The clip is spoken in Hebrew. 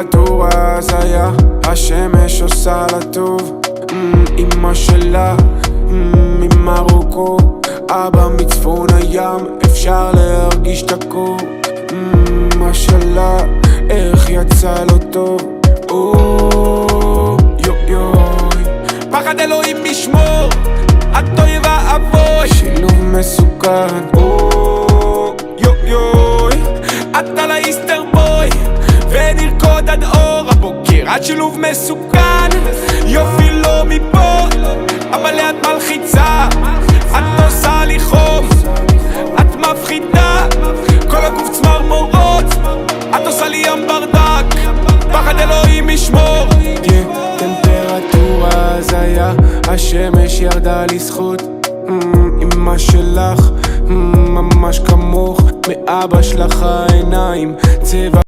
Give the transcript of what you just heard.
טמפרטורה הזיה, השמש עושה לה טוב. אמא שלה ממרוקו, אבא מצפון הים, אפשר להרגיש את הקור. משלה, איך יצא לו טוב. פחד אלוהים משמור, את אויבה אבוי, שילוב מסוכן. את על האיסטר בוי, ונרקוד עד אור הבוקר, את שילוב מסוכן. יופי לא מפה, אבל לאט מלחיצה, את עושה לי חום, את מפחידה, כל הגוף צמרמורות, את עושה לי ים ברדק, פחד אלוהים משמור. טמפרטורה הזיה, השמש ירדה לשחות. אמא שלך ממש כמוך, מאבא שלך העיניים צבע